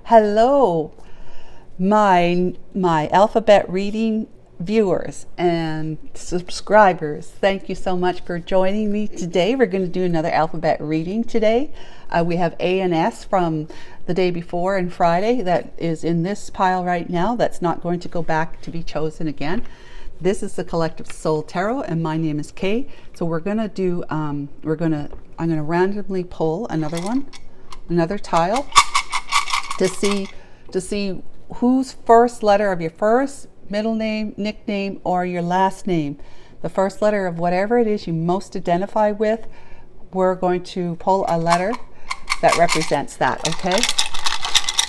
Hello, my alphabet reading viewers and subscribers. Thank you so much for joining me today. We're going to do another alphabet reading today. We have A and S from the day before and Friday that is in this pile right now. That's not going to go back to be chosen again. This is the Collective Soul Tarot, and my name is Kay. So we're going to do. I'm going to randomly pull another tile to see whose first letter of your first, middle name, nickname, or your last name, the first letter of whatever it is you most identify with. We're going to pull a letter that represents that, okay?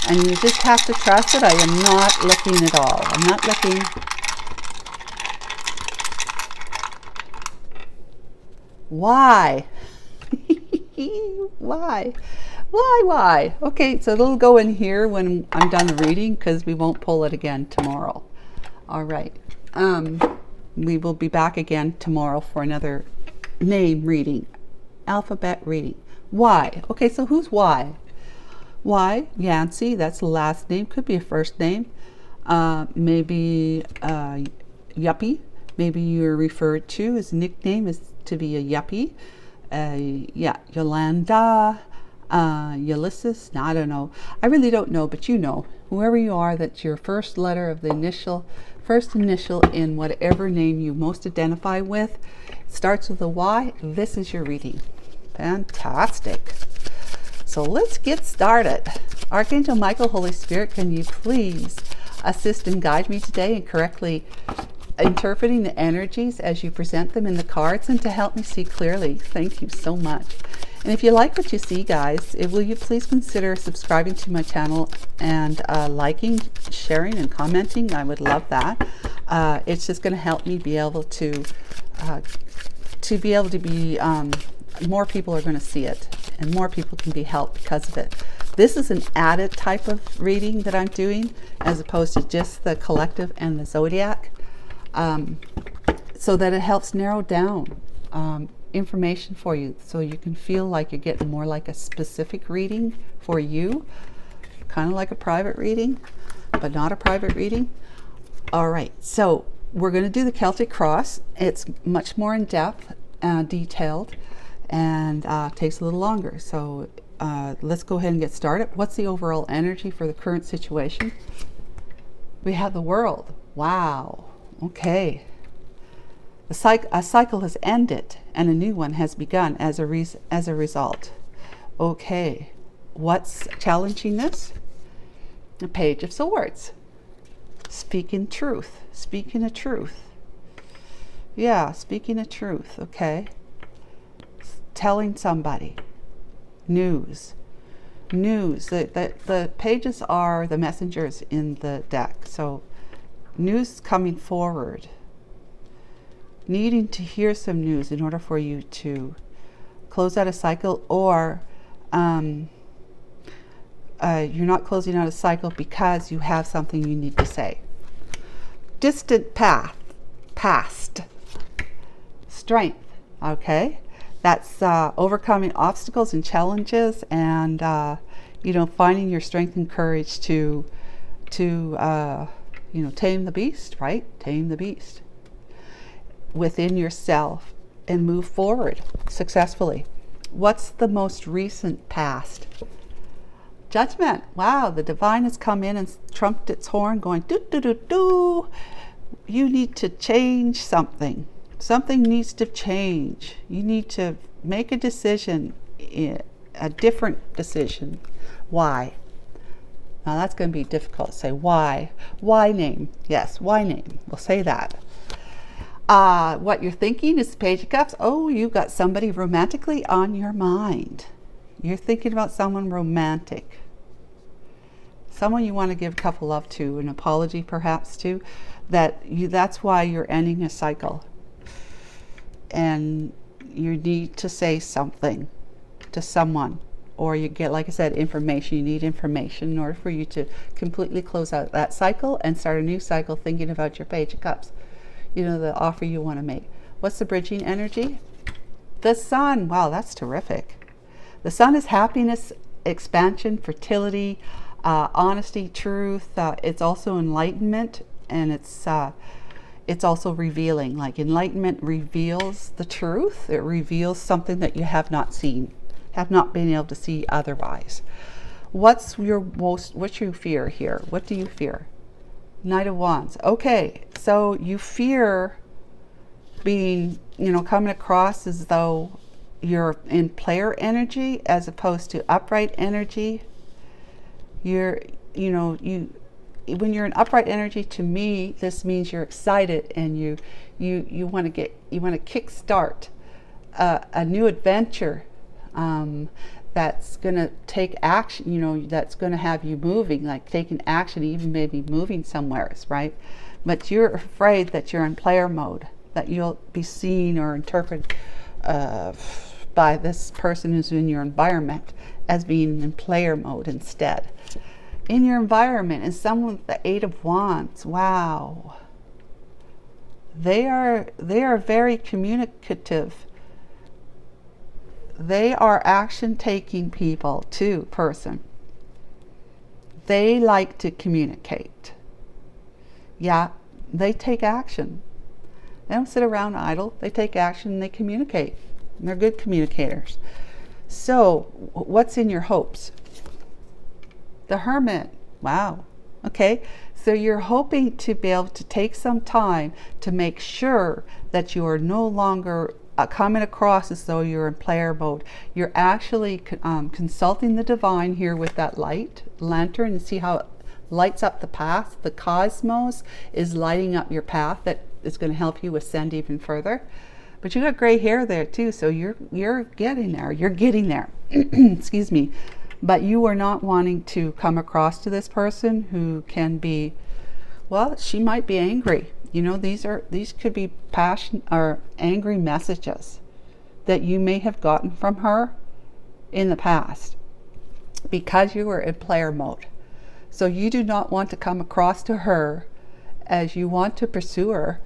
And you just have to trust it. I am not looking at all. I'm not looking. Why? Why? Okay, so it'll go in here when I'm done the reading because we won't pull it again tomorrow. All right. We will be back again tomorrow for another name reading, alphabet reading. Why? Okay, so who's Y? Y, Yancy, that's the last name. Could be a first name. Maybe Yuppie. Maybe you're referred to as nickname is to be a Yuppie. Yolanda, Ulysses. No, I don't know. I really don't know, but you know, whoever you are, that's your first letter of the first initial in whatever name you most identify with. Starts with a Y. This is your reading. Fantastic. So let's get started. Archangel Michael, Holy Spirit, can you please assist and guide me today in correctly interpreting the energies as you present them in the cards and to help me see clearly. Thank you so much. And if you like what you see, guys, will you please consider subscribing to my channel and liking, sharing, and commenting? I would love that. It's just going to help me be able to be more people are going to see it and more people can be helped because of it. This is an added type of reading that I'm doing as opposed to just the collective and the zodiac. So that it helps narrow down information for you so you can feel like you're getting more like a specific reading for you, kind of like a private reading, but not a private reading. All right, so we're going to do the Celtic Cross. It's much more in depth, detailed, and takes a little longer. So let's go ahead and get started. What's the overall energy for the current situation? We have the World. Wow. Okay. A cycle has ended and a new one has begun as a result. Okay. What's challenging this? The Page of Swords. Speaking truth. Speaking a truth. Yeah, speaking a truth. Okay. Telling somebody. News. The pages are the messengers in the deck. So news coming forward. Needing to hear some news in order for you to close out a cycle, or you're not closing out a cycle because you have something you need to say. Distant past. Strength. Okay. That's overcoming obstacles and challenges, and finding your strength and courage to tame the beast, right? Tame the beast within yourself and move forward successfully. What's the most recent past? Judgment. Wow, the divine has come in and trumped its horn going, do, do, do, do. You need to change something. Something needs to change. You need to make a decision, a different decision. Why? Now that's going to be difficult to say. Why? Why name? Yes, why name? We'll say that. What you're thinking is the Page of Cups. Oh, you've got somebody romantically on your mind. You're thinking about someone romantic. Someone you want to give a couple love to, an apology perhaps to. That's why you're ending a cycle. And you need to say something to someone. Or you get, like I said, information. You need information in order for you to completely close out that cycle and start a new cycle thinking about your Page of Cups. The offer you want to make. What's the bridging energy? The Sun. Wow, that's terrific. The Sun is happiness, expansion, fertility, honesty, truth. It's also enlightenment, and it's also revealing. Like enlightenment reveals the truth. It reveals something that you have not seen, have not been able to see otherwise. What's your fear here? What do you fear? Knight of Wands. Okay, so you fear being, coming across as though you're in player energy as opposed to upright energy. When you're in upright energy, to me, this means you're excited and you want to kickstart a new adventure that's going to take action, that's going to have you moving, like taking action, even maybe moving somewhere, right? But you're afraid that you're in player mode, that you'll be seen or interpreted by this person who's in your environment as being in player mode instead. In your environment, and someone with the Eight of Wands, wow. They are very communicative. They are action-taking people too, person. They like to communicate. Yeah, they take action. They don't sit around idle. They take action and they communicate. And they're good communicators. So, what's in your hopes? The Hermit. Wow. Okay. So you're hoping to be able to take some time to make sure that you are no longer coming across as though you're in player mode. You're actually consulting the divine here with that lantern, and see how it lights up the path. The cosmos is lighting up your path that is going to help you ascend even further. But you got gray hair there too, so you're getting there. You're getting there. Excuse me. But you are not wanting to come across to this person who can be, well, she might be angry. These could be passion or angry messages that you may have gotten from her in the past because you were in player mode. So you do not want to come across to her as you want to pursue her,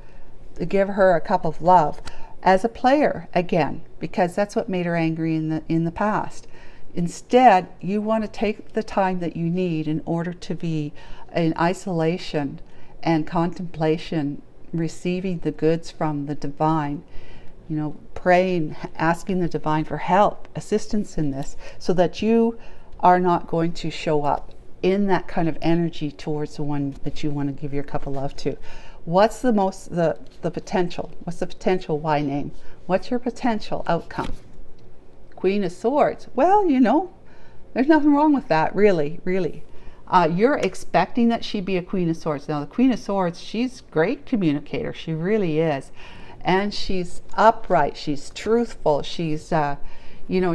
to give her a cup of love as a player again, because that's what made her angry in the past. Instead, you want to take the time that you need in order to be in isolation and contemplation, receiving the goods from the divine, praying, asking the divine for help, assistance in this, so that you are not going to show up in that kind of energy towards the one that you want to give your cup of love to. What's the potential? What's the potential why name? What's your potential outcome? Queen of Swords. Well, there's nothing wrong with that, really. You're expecting that she be a Queen of Swords. Now, the Queen of Swords, she's a great communicator. She really is. And she's upright. She's truthful. She's,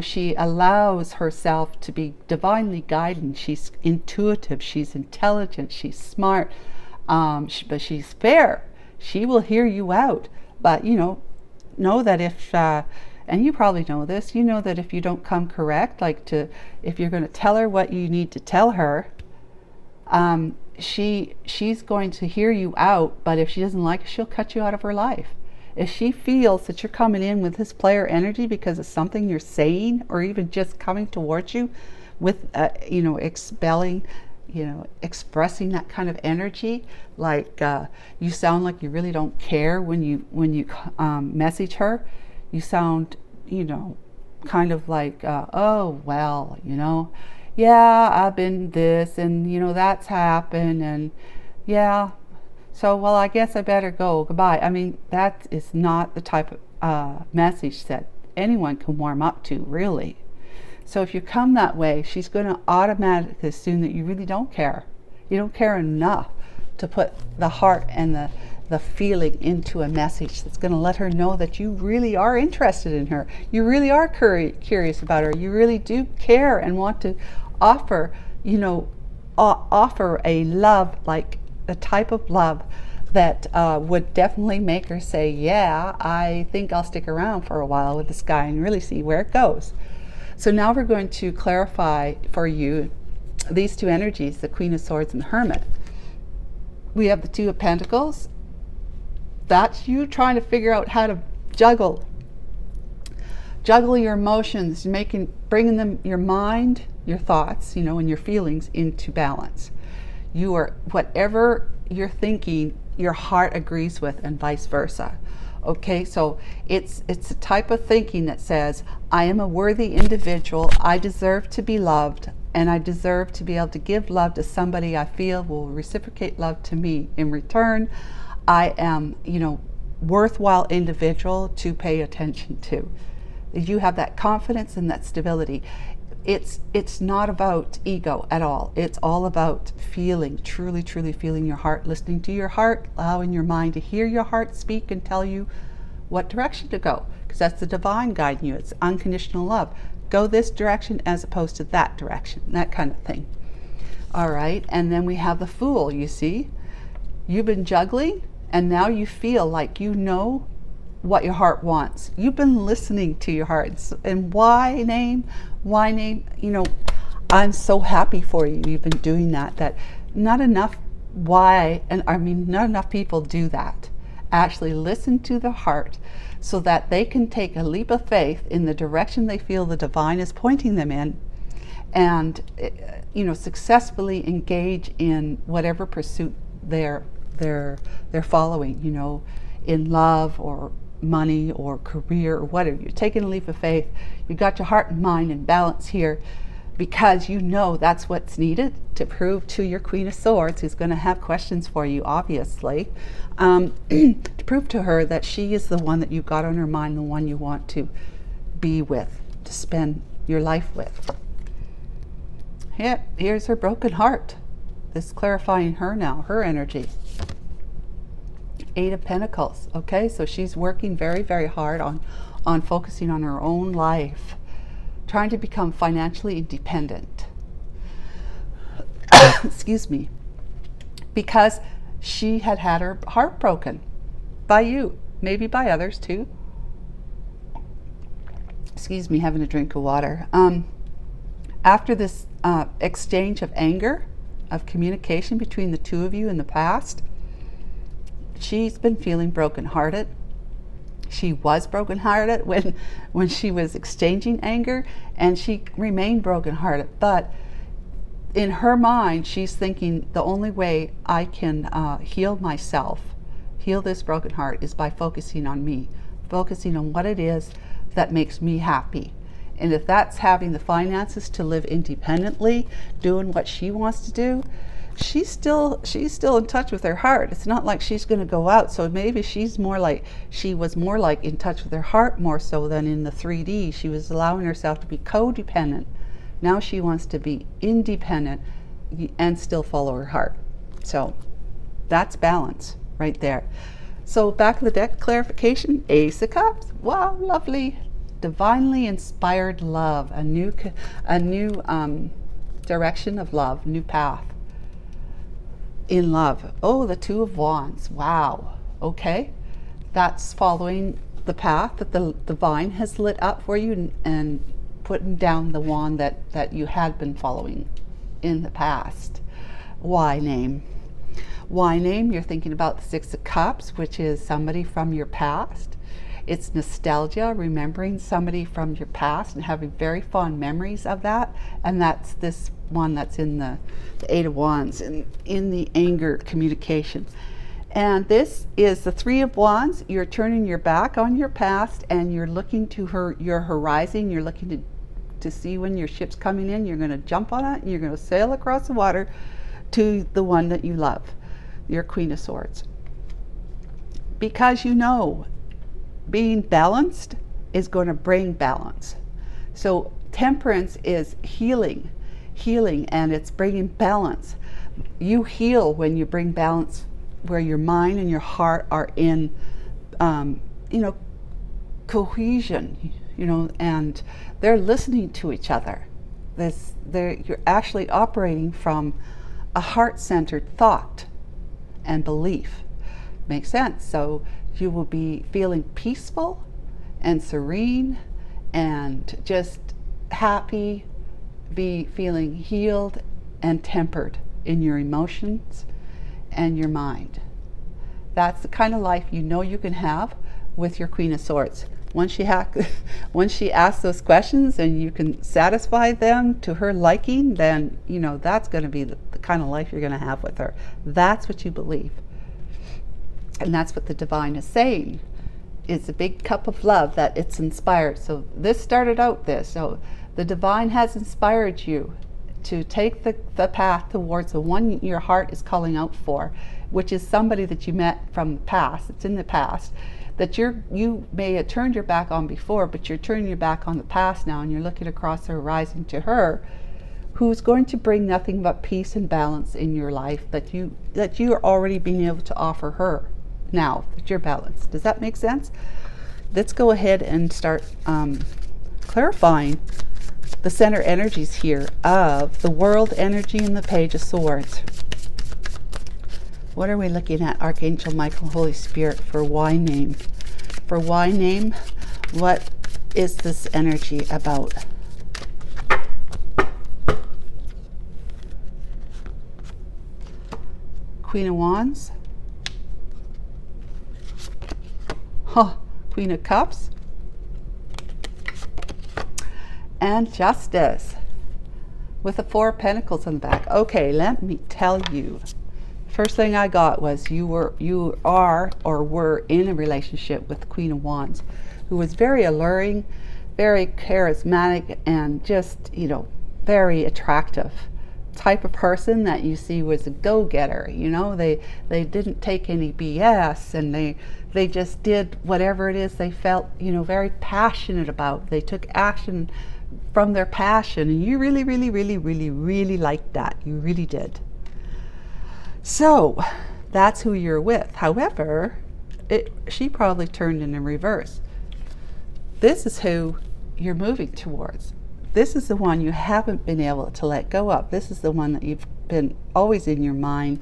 she allows herself to be divinely guided. She's intuitive. She's intelligent. She's smart. But she's fair. She will hear you out. But, know that if... and you probably know this, that if you don't come correct, if you're going to tell her what you need to tell her, she's going to hear you out, but if she doesn't like it, she'll cut you out of her life. If she feels that you're coming in with this player energy because of something you're saying, or even just coming towards you with, expressing that kind of energy, you sound like you really don't care when you message her. You sound, kind of like, oh, well, yeah, I've been this, and, that's happened, and yeah, so, well, I guess I better go. Goodbye. I mean, that is not the type of message that anyone can warm up to, really. So if you come that way, she's going to automatically assume that you really don't care. You don't care enough to put the heart and the feeling into a message that's going to let her know that you really are interested in her. You really are curious about her. You really do care and want to offer, offer a love, like a type of love that would definitely make her say, yeah, I think I'll stick around for a while with this guy and really see where it goes. So now we're going to clarify for you these two energies, the Queen of Swords and the Hermit. We have the Two of Pentacles. That's you trying to figure out how to juggle your emotions, bringing them, your mind, your thoughts, and your feelings into balance. You are, whatever you're thinking, your heart agrees with, and vice versa. Okay, so it's a type of thinking that says, I am a worthy individual, I deserve to be loved, and I deserve to be able to give love to somebody I feel will reciprocate love to me in return. I am, worthwhile individual to pay attention to. You have that confidence and that stability. It's not about ego at all. It's all about feeling, truly feeling your heart, listening to your heart, allowing your mind to hear your heart speak and tell you what direction to go, because that's the divine guiding you. It's unconditional love. Go this direction as opposed to that direction, that kind of thing. All right, and then we have the Fool. You see, you've been juggling, and now you feel like you know what your heart wants. You've been listening to your heart. And why name, I'm so happy for you. You've been doing that not enough not enough people do that. Actually listen to the heart so that they can take a leap of faith in the direction they feel the divine is pointing them in, and successfully engage in whatever pursuit they're following, in love or money or career or whatever. You're taking a leap of faith. You've got your heart and mind in balance here, because that's what's needed to prove to your Queen of Swords, who's going to have questions for you, obviously, to prove to her that she is the one that you've got on her mind, the one you want to be with, to spend your life with. Here's her broken heart. This is clarifying her now, her energy. 8 of Pentacles. Okay, so she's working very, very hard on focusing on her own life, trying to become financially independent. Excuse me. Because she had her heart broken by you, maybe by others too. Excuse me, having a drink of water. After this exchange of anger, of communication between the two of you in the past, she's been feeling brokenhearted. She was brokenhearted when she was exchanging anger, and she remained brokenhearted. But in her mind, she's thinking the only way I can heal myself, heal this broken heart, is by focusing on me, focusing on what it is that makes me happy. And if that's having the finances to live independently, doing what she wants to do, she's still in touch with her heart. It's not like she's going to go out. So maybe she was more like in touch with her heart more so than in the 3D. She was allowing herself to be codependent. Now she wants to be independent and still follow her heart. So that's balance right there. So back of the deck, clarification, Ace of Cups. Wow, lovely. Divinely inspired love, a new direction of love, new path in love. Oh, the 2 of Wands. Wow. Okay, that's following the path that the divine has lit up for you, and putting down the wand that you had been following in the past. Why name? You're thinking about the 6 of Cups, which is somebody from your past. It's nostalgia, remembering somebody from your past and having very fond memories of that. And that's this one that's in the 8 of Wands, and in the anger communication. And this is the 3 of Wands. You're turning your back on your past, and you're looking to your horizon. You're looking to see when your ship's coming in. You're going to jump on it, and you're going to sail across the water to the one that you love, your Queen of Swords. Because being balanced is going to bring balance. So temperance is healing, and it's bringing balance. You heal when you bring balance, where your mind and your heart are in, cohesion, and they're listening to each other. You're actually operating from a heart-centered thought and belief. Makes sense. So you will be feeling peaceful and serene and just happy, be feeling healed and tempered in your emotions and your mind. That's the kind of life you can have with your Queen of Swords. Once she once she asks those questions and you can satisfy them to her liking, then that's going to be the kind of life you're going to have with her. That's what you believe, and that's what the divine is saying. It's a big cup of love that it's inspired. So this started out this. So the divine has inspired you to take the path towards the one your heart is calling out for, which is somebody that you met from the past. It's in the past that you may have turned your back on before, but you're turning your back on the past now, and you're looking across the horizon to her, who's going to bring nothing but peace and balance in your life that you are already being able to offer her now that you're balanced. Does that make sense? Let's go ahead and start clarifying the center energies here of the world energy and the Page of Swords. What are we looking at, Archangel Michael, Holy Spirit, for why name? For why name, what is this energy about? Queen of Wands. Queen of Cups. And Justice with the Four of Pentacles on the back. Okay, let me tell you. First thing I got was you are or were in a relationship with the Queen of Wands, who was very alluring, very charismatic, and just, very attractive type of person that you see was a go-getter. They didn't take any BS, and they just did whatever it is they felt, very passionate about. They took action from their passion, and you really, really, really, really, really liked that. You really did. So that's who you're with. However, she probably turned in reverse. This is who you're moving towards. This is the one you haven't been able to let go of. This is the one that you've been always in your mind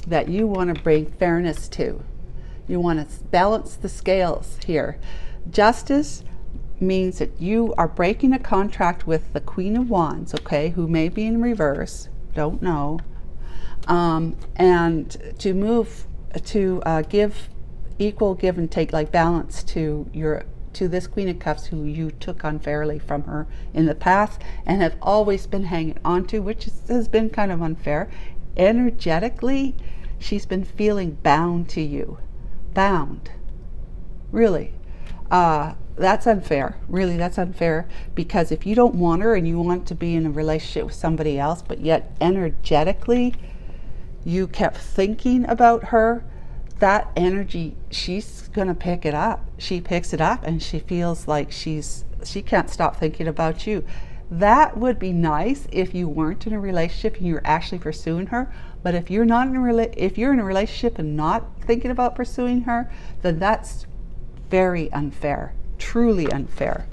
that you want to bring fairness to. You want to balance the scales here. Justice means that you are breaking a contract with the Queen of Wands, okay, who may be in reverse, don't know, and to move to give equal give and take, like balance to this Queen of Cups, who you took unfairly from her in the past and have always been hanging on to, which has been kind of unfair. Energetically, she's been feeling bound to you. Bound. Really. That's unfair. Really, that's unfair, because if you don't want her and you want to be in a relationship with somebody else, but yet energetically you kept thinking about her, that energy, she's going to pick it up. She picks it up and she feels like she can't stop thinking about you. That would be nice if you weren't in a relationship and you're actually pursuing her. But if you're not if you're in a relationship and not thinking about pursuing her, then that's very unfair, truly unfair.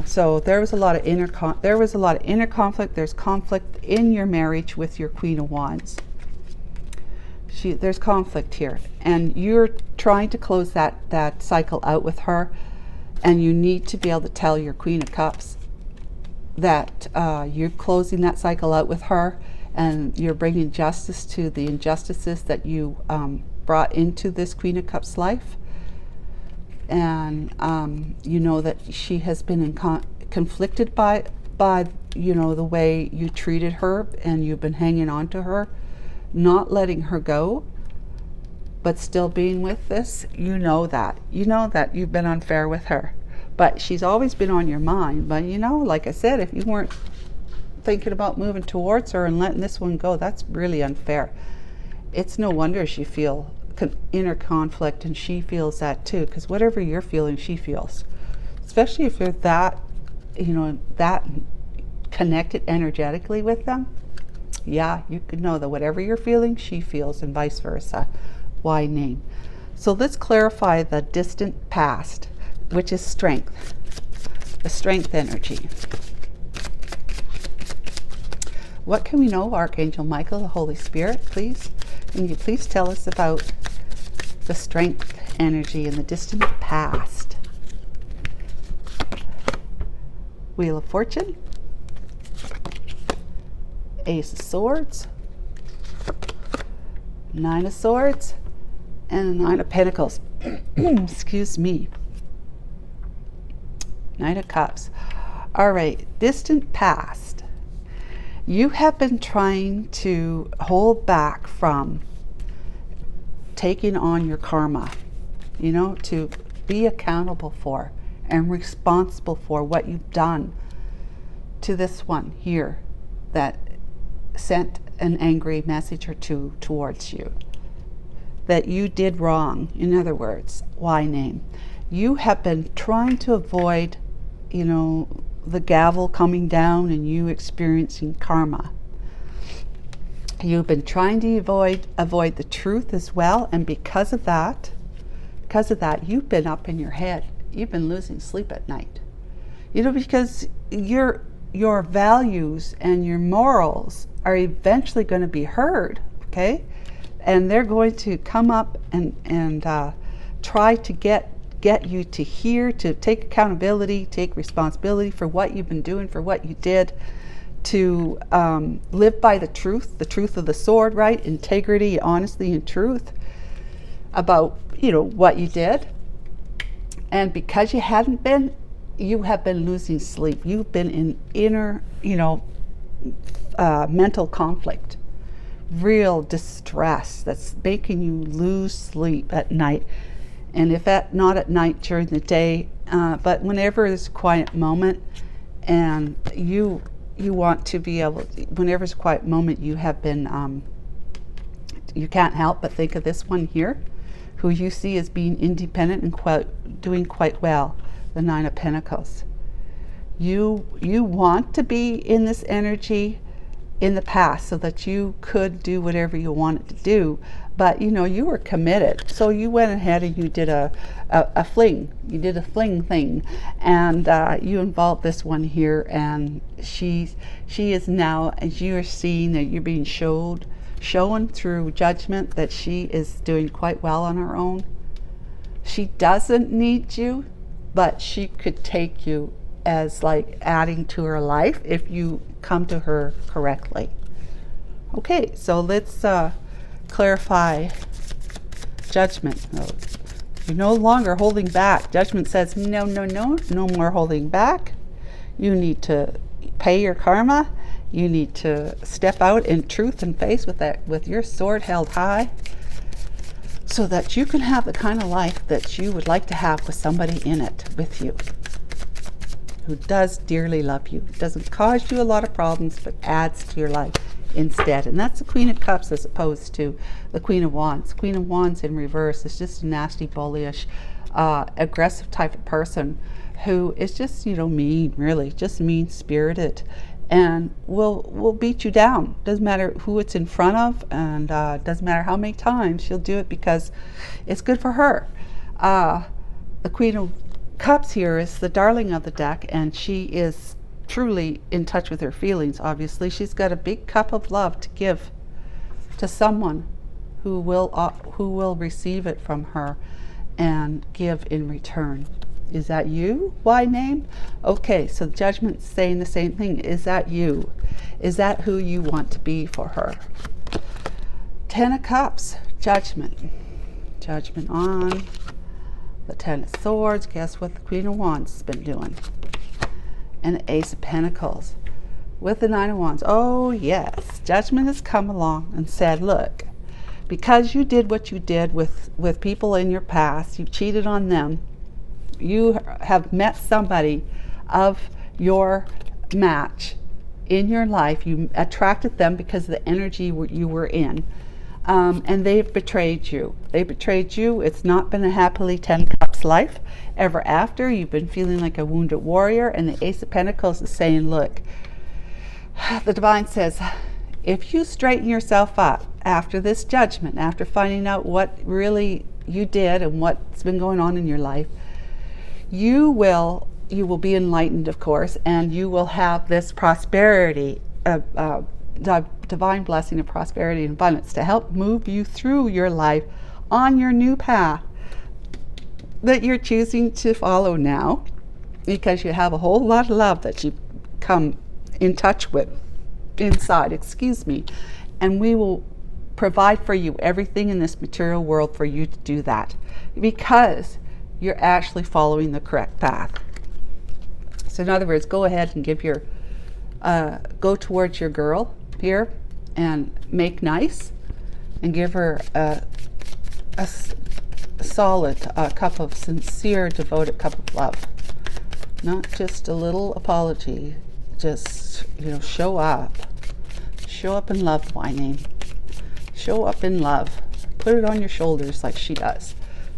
So there was a lot of inner conflict. There's conflict in your marriage with your Queen of Wands. There's conflict here, and you're trying to close that cycle out with her, and you need to be able to tell your Queen of Cups that you're closing that cycle out with her, and you're bringing justice to the injustices that you brought into this Queen of Cups life. And that she has been conflicted by the way you treated her, and you've been hanging on to her, not letting her go, but still being with this. That you've been unfair with her, but she's always been on your mind. But like I said, if you weren't thinking about moving towards her and letting this one go, that's really unfair. It's no wonder she feel inner conflict, and she feels that too, because whatever you're feeling, she feels. Especially if you're that connected energetically with them. Yeah, you could know that whatever you're feeling, she feels, and vice versa. Why name? So let's clarify the distant past, which is strength. The strength energy. What can we know, Archangel Michael, the Holy Spirit, please? Can you please tell us about the strength energy in the distant past? Wheel of Fortune, Ace of Swords, Nine of Swords, and the Nine of Pentacles. Excuse me. Knight of Cups. All right, distant past. You have been trying to hold back from taking on your karma, to be accountable for and responsible for what you've done to this one here that sent an angry message or two towards you, that you did wrong. In other words, why name? You have been trying to avoid, the gavel coming down and you experiencing karma. You've been trying to avoid the truth as well, and because of that, you've been up in your head. You've been losing sleep at night. Because your values and your morals are eventually going to be heard, okay? And they're going to come up and try to get you to hear, to take accountability, take responsibility for what you've been doing, for what you did, to live by the truth of the sword, right? Integrity, honesty, and truth about, what you did. And because you have been losing sleep. You've been in inner, mental conflict, real distress that's making you lose sleep at night. And if not at night, during the day, but whenever there's a quiet moment, and you want to be able, whenever there's a quiet moment, you have been, you can't help but think of this one here, who you see as being independent and doing quite well, the Nine of Pentacles. You want to be in this energy in the past so that you could do whatever you wanted to do, but you were committed, so you went ahead and you did a fling. You did a fling thing, and you involved this one here, and she is now, as you are seeing, that you're being shown through judgment, that she is doing quite well on her own. She doesn't need you, but she could take you as like adding to her life if you come to her correctly. Okay, so let's clarify judgment. You're no longer holding back. Judgment says no more holding back. You need to pay your karma. You need to step out in truth and face with your sword held high, so that you can have the kind of life that you would like to have with somebody in it with you, who does dearly love you, doesn't cause you a lot of problems, but adds to your life instead. And that's the Queen of Cups as opposed to the Queen of Wands. Queen of Wands in reverse is just a nasty, bullish, aggressive type of person who is just, mean, really, just mean-spirited, and will beat you down. Doesn't matter who it's in front of, and doesn't matter how many times. She'll do it because it's good for her. The Queen of Cups here is the darling of the deck, and she is truly in touch with her feelings. Obviously, she's got a big cup of love to give to someone who will receive it from her and give in return. Is that you? Why name? Okay, so the judgment's saying the same thing. Is that you? Is that who you want to be for her? Ten of Cups, judgment. Judgment on the Ten of Swords. Guess what the Queen of Wands has been doing? And the Ace of Pentacles with the Nine of Wands. Oh yes, judgment has come along and said, look, because you did what you did with people in your past, you cheated on them, you have met somebody of your match in your life, you attracted them because of the energy you were in, and they've betrayed you. They betrayed you. It's not been a happily 10 Cups life ever after. You've been feeling like a wounded warrior, and the Ace of Pentacles is saying, look, the Divine says, if you straighten yourself up after this judgment, after finding out what really you did and what's been going on in your life, you will be enlightened, of course, and you will have this prosperity, divine blessing of prosperity and abundance to help move you through your life on your new path that you're choosing to follow now, because you have a whole lot of love that you come in touch with inside, and we will provide for you everything in this material world for you to do that, because you're actually following the correct path. So in other words, go ahead and give your, go towards your girl here and make nice and give her a solid cup of sincere, devoted cup of love. Not just a little apology, just, show up. Show up in love, my name. Show up in love. Put it on your shoulders like she does.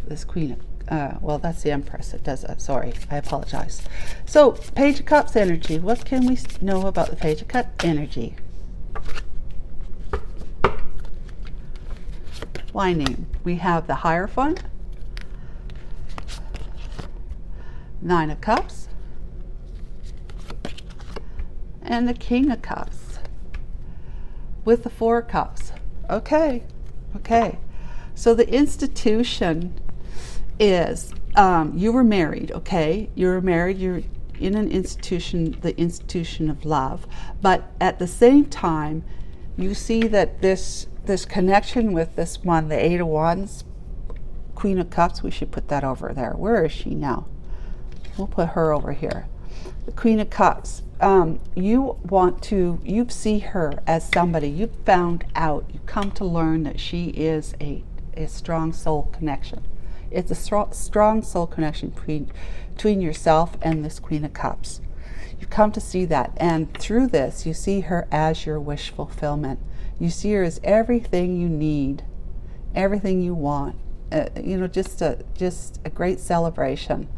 This Queen of, well, that's the Empress that does that. Sorry, I apologize. So, Page of Cups energy. What can we know about the Page of Cups energy? Why name? We have the Hierophant, Nine of Cups, and the King of Cups with the Four of Cups. Okay. So the institution is, you were married, okay? You were married, you're in an institution, the institution of love. But at the same time, you see that this connection with this one, the Eight of Wands, Queen of Cups, we should put that over there. Where is she now? We'll put her over here. The Queen of Cups. You see her as somebody, you found out, you come to learn that she is a strong soul connection. It's a strong soul connection between yourself and this Queen of Cups. You come to see that, and through this, you see her as your wish fulfillment. You see her as everything you need, everything you want. Just a great celebration.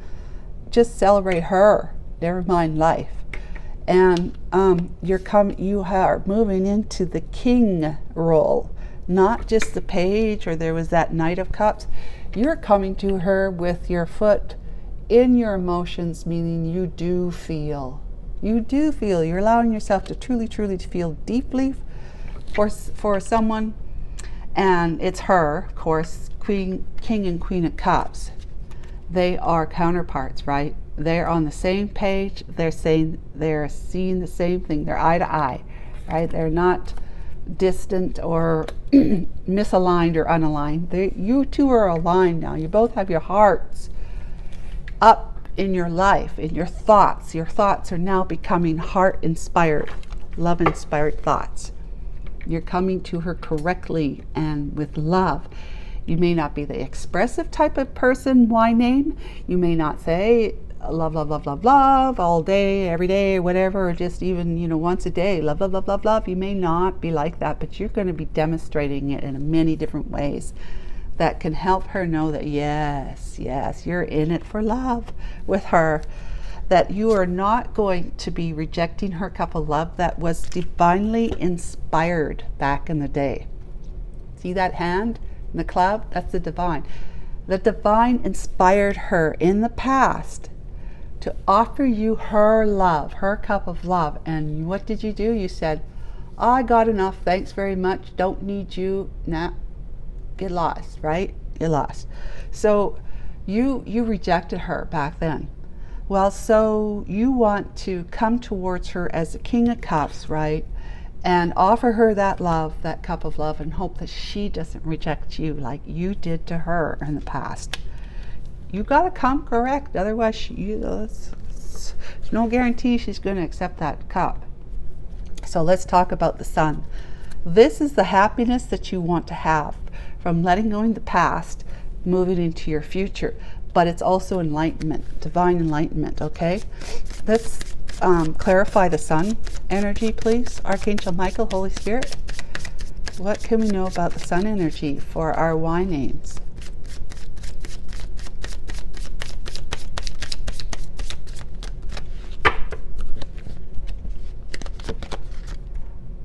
Just celebrate her. Never mind life. And you are moving into the king role, not just the page, or there was that Knight of Cups. You're coming to her with your foot in your emotions, meaning you do feel. You're allowing yourself to truly to feel deeply for someone, and it's her, of course, King and Queen of Cups. They are counterparts, right? They're on the same page. They're seeing the same thing. They're eye to eye, right? They're not distant or misaligned or unaligned. You two are aligned now. You both have your hearts up in your life, in your thoughts. Your thoughts are now becoming heart-inspired, love-inspired thoughts. You're coming to her correctly and with love. You may not be the expressive type of person, why name? You may not say love, love, love, love, love all day, every day, whatever, or just even, once a day, love, love, love, love, love. You may not be like that, but you're going to be demonstrating it in many different ways that can help her know that yes, you're in it for love with her, that you are not going to be rejecting her cup of love that was divinely inspired back in the day. See that hand in the cloud? That's the divine. The divine inspired her in the past to offer you her love, her cup of love. And what did you do? You said, I got enough, thanks very much, don't need you. Nah, get lost, right? You're lost. So you rejected her back then. Well, so you want to come towards her as the King of Cups, right? And offer her that love, that cup of love, and hope that she doesn't reject you like you did to her in the past. You got to come correct, otherwise there's no guarantee she's going to accept that cup. So let's talk about the Sun. This is the happiness that you want to have from letting go in the past, moving into your future. But it's also enlightenment, divine enlightenment, okay? Let's clarify the Sun energy, please. Archangel Michael, Holy Spirit. What can we know about the Sun energy for our Y names?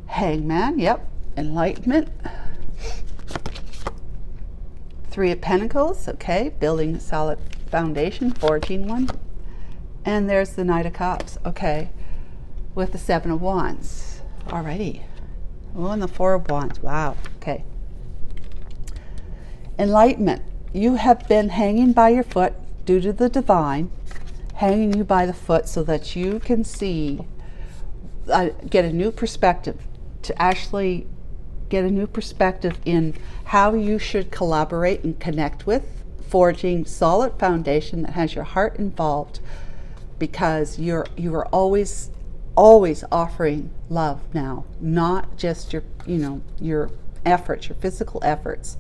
Hangman, yep, enlightenment. Three of Pentacles, okay, building a solid foundation, forging one. And there's the Knight of Cups, okay, with the Seven of Wands. Alrighty. Oh, and the Four of Wands, wow, okay. Enlightenment, you have been hanging by your foot due to the divine, hanging you by the foot so that you can see, get a new perspective, to actually get a new perspective in how you should collaborate and connect with, forging solid foundation that has your heart involved, because you are always offering love now, not just your efforts, your physical efforts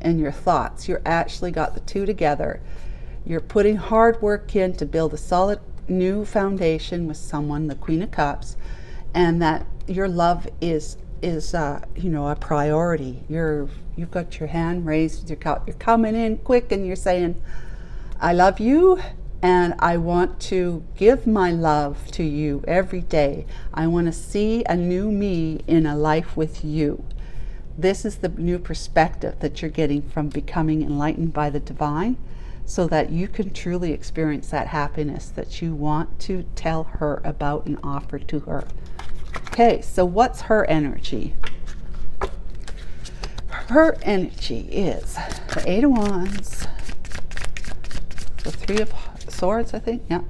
and your thoughts. You're actually got the two together. You're putting hard work in to build a solid new foundation with someone, the Queen of Cups, and that your love is a priority. You've got your hand raised, you're coming in quick, and you're saying, I love you, and I want to give my love to you every day. I want to see a new me in a life with you. This is the new perspective that you're getting from becoming enlightened by the divine, so that you can truly experience that happiness that you want to tell her about and offer to her. Okay, so what's her energy? Her energy is the Eight of Wands, the Three of Swords, I think, yeah,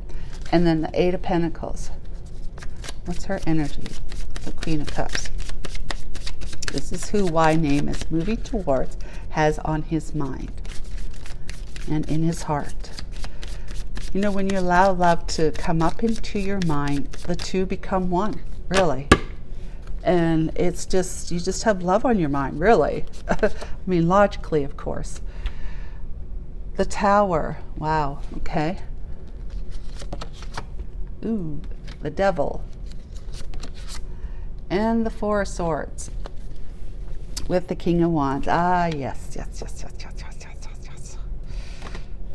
and then the Eight of Pentacles. What's her energy? The Queen of Cups. This is who Y-Name is moving towards, has on his mind and in his heart. You know, when you allow love to come up into your mind, the two become one, really. And it's just, you just have love on your mind, really. I mean, logically, of course. The Tower, wow, okay. Ooh, the Devil. And the Four of Swords with the King of Wands. Ah, yes.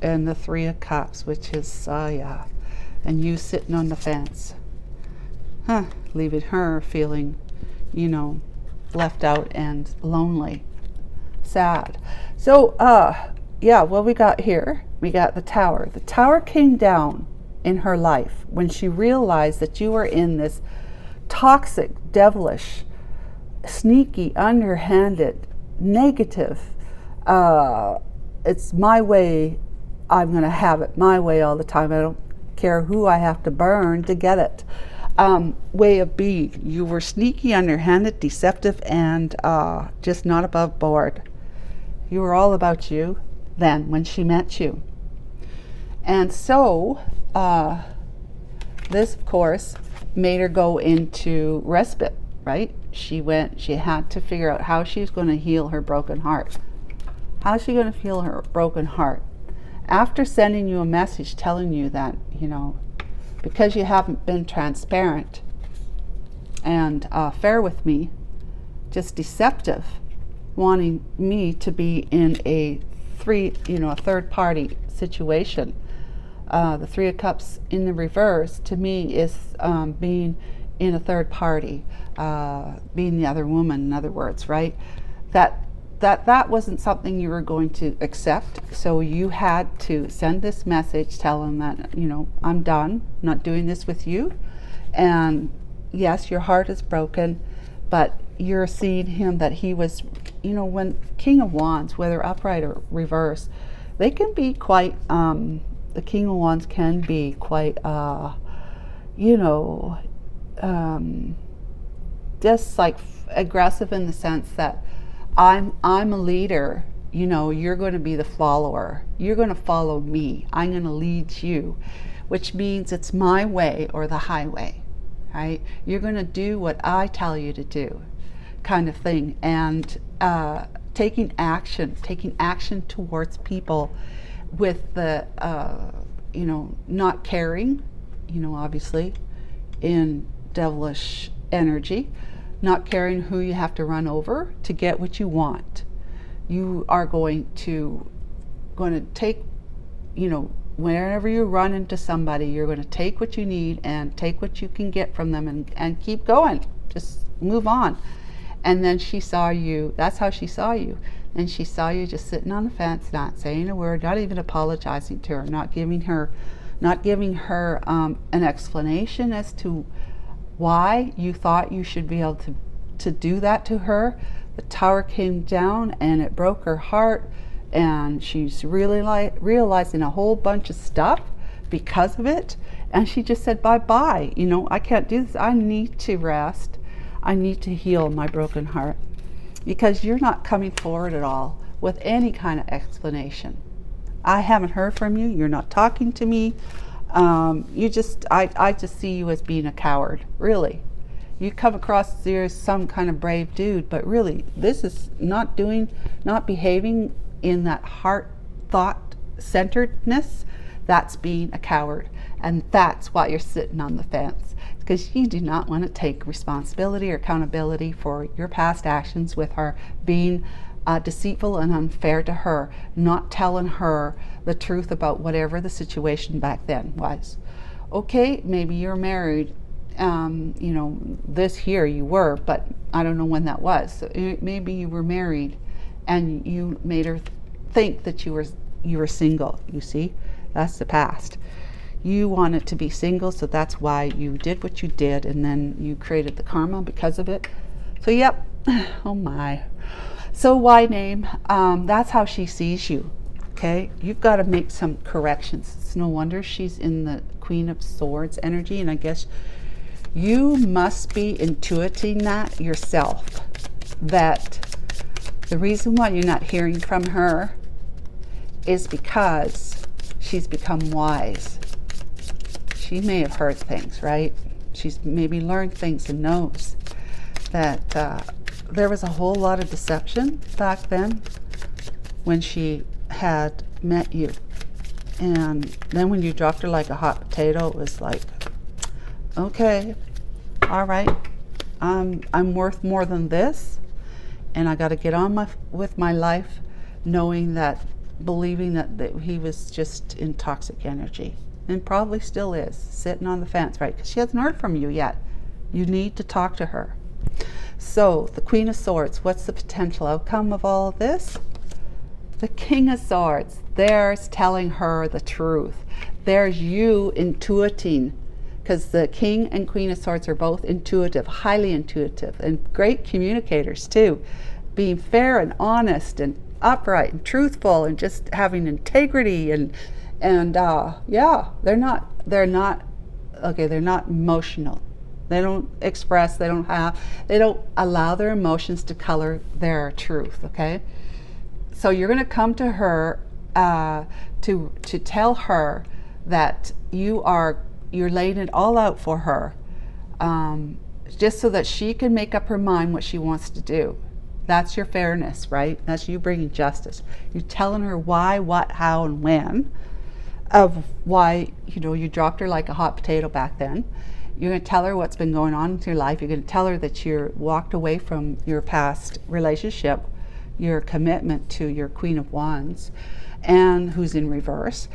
And the Three of Cups, which is, yeah. And you sitting on the fence. Leaving her feeling, left out and lonely, sad. So, yeah, what we got here, we got the Tower. The Tower came down in her life when she realized that you were in this toxic, devilish, sneaky, underhanded, negative, it's my way, I'm going to have it my way all the time. I don't care who I have to burn to get it. Way of being. You were sneaky, underhanded, deceptive, and just not above board. You were all about you then when she met you. And so this, of course, made her go into respite, right? She had to figure out how she was going to heal her broken heart. How is she going to heal her broken heart? After sending you a message telling you that, because you haven't been transparent and fair with me, just deceptive, wanting me to be in a third party situation. The Three of Cups in the reverse to me is being in a third party, being the other woman, in other words, right? That wasn't something you were going to accept. So you had to send this message telling that, I'm done, I'm not doing this with you. And yes, your heart is broken, but you're seeing him that he was, when King of Wands, whether upright or reverse, they can be quite, the King of Wands can be quite, just like aggressive in the sense that I'm a leader, you're going to be the follower. You're going to follow me. I'm going to lead you, which means it's my way or the highway, right? You're going to do what I tell you to do, kind of thing. And taking action towards people with the, not caring, obviously, in devilish energy. Not caring who you have to run over to get what you want. You are going to take, whenever you run into somebody, you're going to take what you need and take what you can get from them and keep going. Just move on. And then she saw you, that's how she saw you. And she saw you just sitting on the fence, not saying a word, not even apologizing to her, not giving her an explanation as to why you thought you should be able to do that to her. The Tower came down and it broke her heart, and she's really realizing a whole bunch of stuff because of it. And she just said, bye-bye, I can't do this. I need to rest. I need to heal my broken heart. because you're not coming forward at all with any kind of explanation. I haven't heard from you. You're not talking to me. I just see you as being a coward, really. You come across as some kind of brave dude, but really, this is not behaving in that heart, thought centeredness. That's being a coward. And that's why you're sitting on the fence, because you do not want to take responsibility or accountability for your past actions with her, being deceitful and unfair to her, not telling her the truth about whatever the situation back then was. Okay, maybe you're married, this year you were, but I don't know when that was. So maybe you were married and you made her think that you were single. You see, that's the past. You wanted to be single, so that's why you did what you did, and then you created the karma because of it. So yep. Oh my. So why name? That's how she sees you. Okay, you've got to make some corrections. It's no wonder she's in the Queen of Swords energy, and I guess you must be intuiting that yourself, that the reason why you're not hearing from her is because she's become wise. She may have heard things, right? She's maybe learned things and knows that there was a whole lot of deception back then when she had met you. And then when you dropped her like a hot potato, it was like, okay, all right, I'm worth more than this, and I got to get on with my life, knowing that, believing that he was just in toxic energy, and probably still is, sitting on the fence, right? Because she hasn't heard from you yet. You need to talk to her. So the Queen of Swords, what's the potential outcome of all of this? The King of Swords, there's telling her the truth. There's you intuiting, because the King and Queen of Swords are both intuitive, highly intuitive, and great communicators too. Being fair and honest and upright and truthful and just having integrity and yeah, they're not emotional. They don't express, they don't allow their emotions to color their truth, okay? So you're going to come to her to tell her that you're laying it all out for her, just so that she can make up her mind what she wants to do. That's your fairness, right? That's you bringing justice. You're telling her why, what, how, and when of why, you dropped her like a hot potato back then. You're going to tell her what's been going on in your life. You're going to tell her that you walked away from your past relationship, your commitment to your Queen of Wands, and who's in reverse.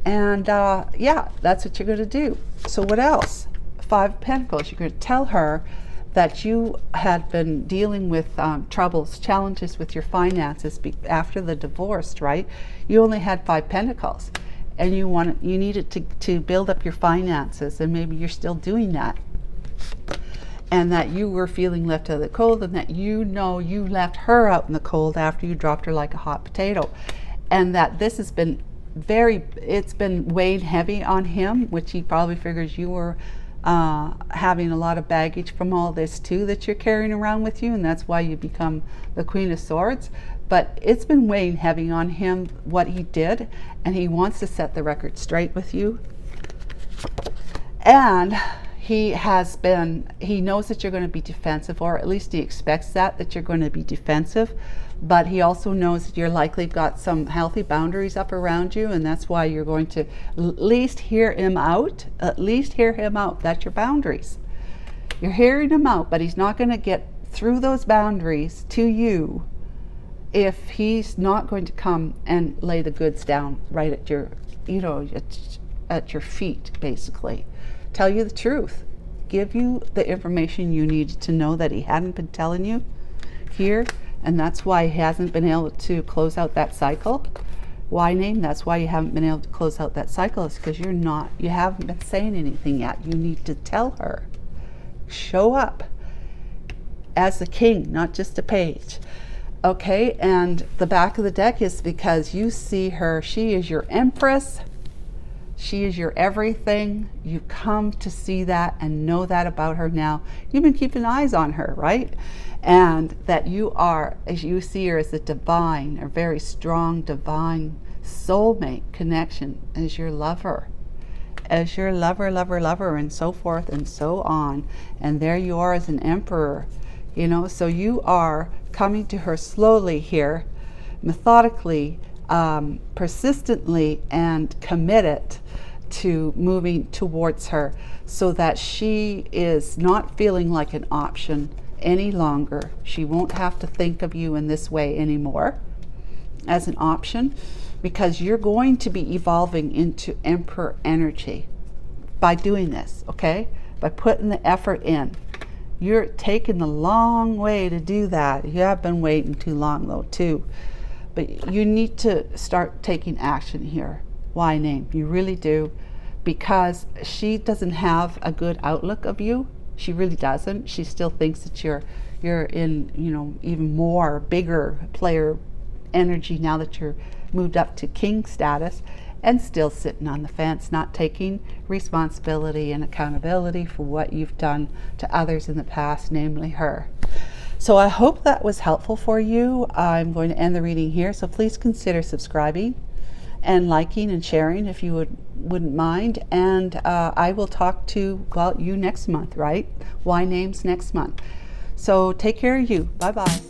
And yeah, that's what you're going to do. So what else? Five of Pentacles. You're going to tell her that you had been dealing with troubles, challenges with your finances after the divorce, right? You only had 5 Pentacles, and you needed to build up your finances, and maybe you're still doing that. And that you were feeling left out of the cold, and that you left her out in the cold after you dropped her like a hot potato. And that this has been it's been weighed heavy on him, which he probably figures you were having a lot of baggage from all this too that you're carrying around with you, and that's why you become the Queen of Swords. But it's been weighing heavy on him what he did, and he wants to set the record straight with you. And he knows that you're going to be defensive, or at least he expects that you're going to be defensive. But he also knows that you're likely got some healthy boundaries up around you, and that's why you're going to at least hear him out. At least hear him out. That's your boundaries. You're hearing him out, but he's not going to get through those boundaries to you if he's not going to come and lay the goods down right at your, at your feet, basically. Tell you the truth. Give you the information you need to know that he hadn't been telling you here. And that's why he hasn't been able to close out that cycle. Why name? That's why you haven't been able to close out that cycle, is because you haven't been saying anything yet. You need to tell her. Show up as the king, not just a page. Okay, and the back of the deck is because you see her. She is your empress. She is your everything. You come to see that and know that about her now. You've been keeping eyes on her, right? and that you are, as you see her, as a divine, a very strong divine soulmate connection as your lover, lover, and so forth and so on. And there you are as an emperor, you know. So you are coming to her slowly here, methodically, persistently, and committed to moving towards her, so that she is not feeling like an option any longer. She won't have to think of you in this way anymore as an option, because you're going to be evolving into emperor energy by doing this, okay? By putting the effort in. You're taking the long way to do that. You have been waiting too long though too. But you need to start taking action here. Why name? You really do. Because she doesn't have a good outlook of you. She really doesn't. She still thinks that you're in, you know, even more bigger player energy now that you're moved up to king status, and still sitting on the fence, not taking responsibility and accountability for what you've done to others in the past, namely her. So I hope that was helpful for you. I'm going to end the reading here, so please consider subscribing and liking and sharing if you wouldn't mind. And I will talk to, well, you next month, right? Why names next month. So take care of you. Bye-bye.